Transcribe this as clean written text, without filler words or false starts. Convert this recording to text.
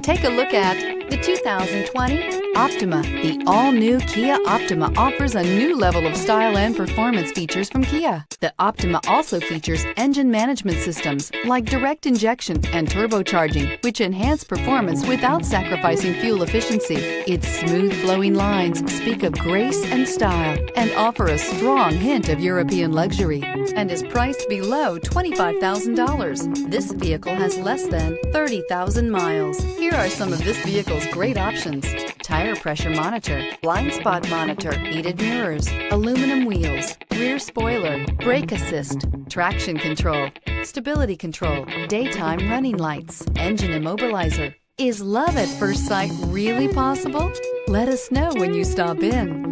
Take a look at the 2020 Optima. The all-new Kia Optima offers a new level of style and performance features from Kia. The Optima also features engine management systems like direct injection and turbocharging, which enhance performance without sacrificing fuel efficiency. Its smooth flowing lines speak of grace and style and offer a strong hint of European luxury, and is priced below $25,000. This vehicle has less than 30,000 miles. Here are some of this vehicle's great options: tire pressure monitor, blind spot monitor, heated mirrors, aluminum wheels, rear spoiler, brake assist, traction control, stability control, daytime running lights, engine immobilizer. Is love at first sight really possible? Let us know when you stop in.